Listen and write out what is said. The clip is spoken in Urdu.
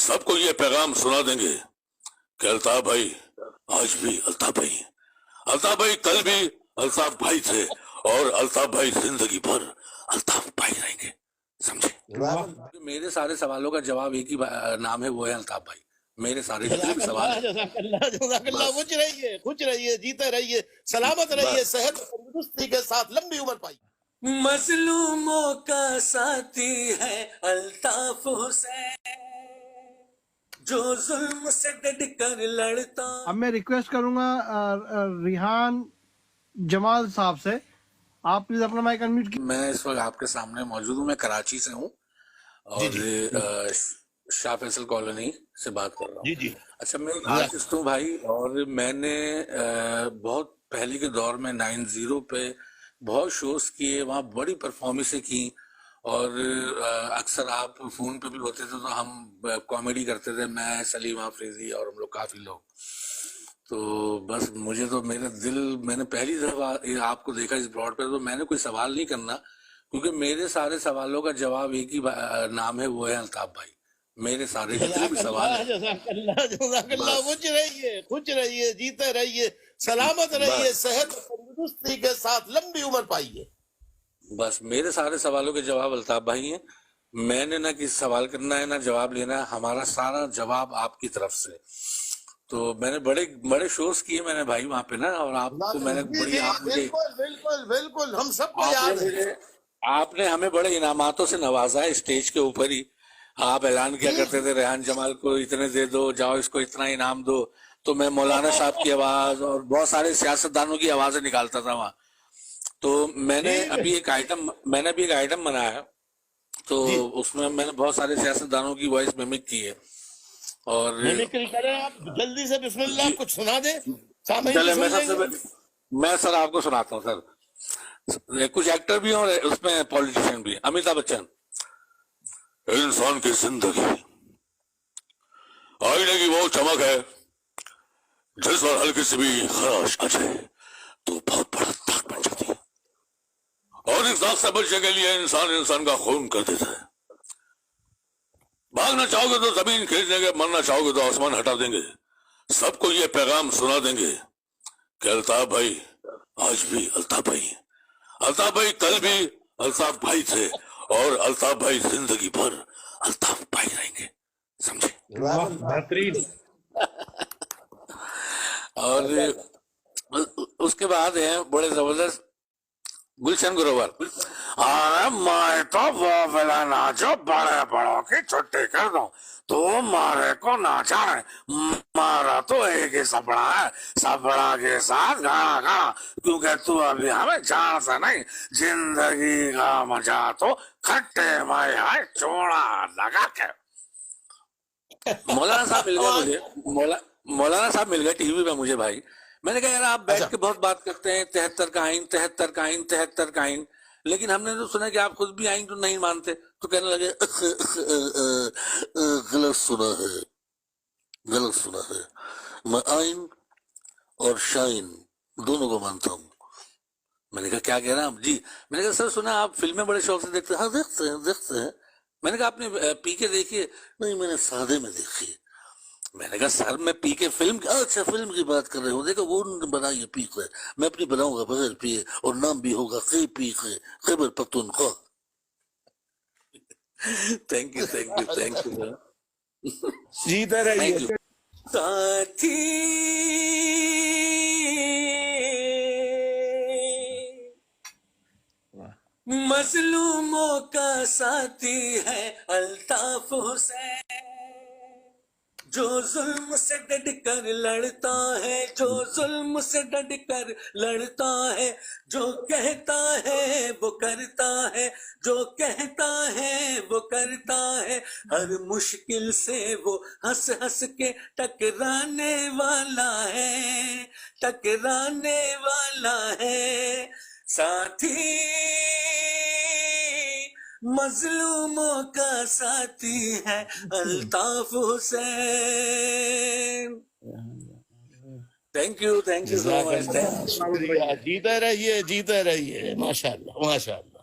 سب کو یہ پیغام سنا دیں گے کہ الطاف بھائی آج بھی الطاف بھائی، الطاف بھائی کل بھی الطاف بھائی تھے، اور الطاف بھائی زندگی بھر الطاف بھائی رہیں گے، سمجھے؟ میرے سارے سوالوں کا جواب ایک ہی نام ہے، وہ ہے الطاف بھائی۔ میرے سارے جتنے بھی سوال ہیں، جزاک اللہ، خوش رہیے، جیتے رہیے، سلامت رہیے، صحت تندرستی کے ساتھ لمبی عمر پائی۔ مظلوموں کا ساتھی ہے الطاف حسین، جو ظلم سے ڈٹ کر لڑتا۔ اب میں ریکویسٹ کروں گا ریحان جمال صاحب سے، آپ پلیز اپنا مائک انمیوٹ کیجیے۔ میں اس وقت آپ کے سامنے موجود ہوں، میں کراچی سے ہوں اور شاہ فیصل کالونی سے بات کر رہا ہوں۔ جی اچھا، میں آرٹسٹ ہوں بھائی، اور میں نے بہت پہلے کے دور میں 90 پہ بہت شوز کیے، وہاں بڑی پرفارمنسیں کی، اور اکثر آپ فون پہ بھی ہوتے تھے تو ہم کامیڈی کرتے تھے، میں سلیم آفریدی اور ہم لوگ کافی لوگ۔ تو بس مجھے تو میرا دل، میں نے پہلی دفعہ آپ کو دیکھا اس براڈ پہ، تو میں نے کوئی سوال نہیں کرنا، کیونکہ میرے سارے سوالوں کا جواب ایک ہی نام ہے، وہ ہے الطاف بھائی۔ میرے سارے جتنے بھی سوال ہیں، جزاک اللہ، خوش رہیے، جیتے رہیے، سلامت رہیے، صحت تندرستی کے ساتھ لمبی عمر پائیے۔ بس میرے سارے سوالوں کے جواب الطاف بھائی ہیں۔ میں نے نہ کسی سوال کرنا ہے نہ جواب لینا ہے، ہمارا سارا جواب آپ کی طرف سے۔ تو میں نے بڑے شوز کیے میں نے بھائی وہاں پہ نا، اور آپ کو میں نے بڑی، آپ مجھے بالکل ہم سب کو یاد ہے۔ آپ نے ہمیں بڑے انعاماتوں سے نوازا ہے اسٹیج کے اوپر ہی۔ آپ اعلان کیا کرتے تھے ریحان جمال کو اتنے دے دو، جاؤ اس کو اتنا انعام دو، تو میں مولانا صاحب کی آواز اور بہت سارے سیاستدانوں کی آوازیں نکالتا تھا وہاں۔ تو میں نے ابھی ایک آئٹم بنایا، تو اس میں میں نے بہت سارے سیاستدانوں کی وائس میمک کی ہے، اور میمکری کریں آپ جلدی سے، بسم اللہ، کچھ سنا دیں، سامعین چلے بھی سن لیں گے۔ میں سر آپ کو سناتا ہوں سر، کچھ ایکٹر بھی ہیں اور اس میں پولیٹیشین بھی ہیں۔ امیتابھ بچن: انسان کی زندگی آئینے کی وہ چمک ہے جس پر ہلکی سی بھی خراش آ جائے تو بہت بڑا داغ بن جاتی ہے، اور اس داغ سے بچنے کے لیے انسان کا خون کر دیتا ہے۔ بھاگنا چاہو گے تو زمین کھینچ دیں گے، مرنا چاہو گے تو آسمان ہٹا دیں گے۔ سب کو یہ پیغام سنا دیں گے کہ الطاف بھائی آج بھی الطاف بھائی، الطاف بھائی کل بھی الطاف بھائی تھے، اور الطاف بھائی زندگی بھر الطاف بھائی رہیں گے، سمجھے؟ بہترین۔ اور اس کے بعد ہیں بڑے زبردست گلشن گروور: میں تو وہ ولن جو بڑے بڑوں کی چھٹی کر دوں، تو مارے کو نہ جانے، مارا تو ایک ہی سپڑا ہے، سپڑا کے ساتھ گھاڑا گھاڑا، کیونکہ تو ابھی ہمیں جان سے نہیں، زندگی کا مزہ تو کھٹے میں ہے چوڑا لگا کے۔ مولانا صاحب مل گئے مجھے، مولانا صاحب مل گئے ٹی وی پہ مجھے بھائی۔ میں نے کہا یار آپ بیٹھ کے بہت بات کرتے ہیں، 73 کا آئین، 73 کا آئین، 73 کا آئین، لیکن ہم نے تو سنا کہ آپ خود بھی آئین تو نہیں مانتے، تو کہنے لگے غلط سنا ہے، غلط سنا ہے، میں آئین اور شائن دونوں کو مانتا ہوں۔ میں نے کہا کیا کہہ رہے ہیں آپ؟ جی میں نے کہا سر سنا آپ فلمیں بڑے شوق سے دیکھتے ہیں؟ ہاں دیکھتے ہیں۔ میں نے کہا آپ نے پی کے دیکھی ہے؟ نہیں میں نے سادے میں دیکھی ہے۔ میں نے کہا سر میں پی کے فلم، اچھا فلم کی بات کر رہے ہو، دیکھا وہ بنائی ہے پی کے، میں اپنی بناؤں گا بغیر پیے، اور نام بھی ہوگا K P K, Khyber Pakhtunkhwa. Thank you thank you thank you sir, جیتے رہیے۔ Thank you. ساتھی مظلوموں کا ساتھی ہے الطاف حسین، جو ظلم سے ڈٹ کر لڑتا ہے، جو ظلم سے ڈٹ کر لڑتا ہے، جو کہتا ہے وہ کرتا ہے، جو کہتا ہے وہ کرتا ہے، ہر مشکل سے وہ ہنس ہنس کے ٹکرانے والا ہے، ٹکرانے والا ہے۔ ساتھی مظلوموں کا ساتھی ہے Altaf Hussain. Thank you so مچ۔ شکریہ، جیتے رہیے، جیتے رہیے، ماشاء اللہ ماشاء اللہ۔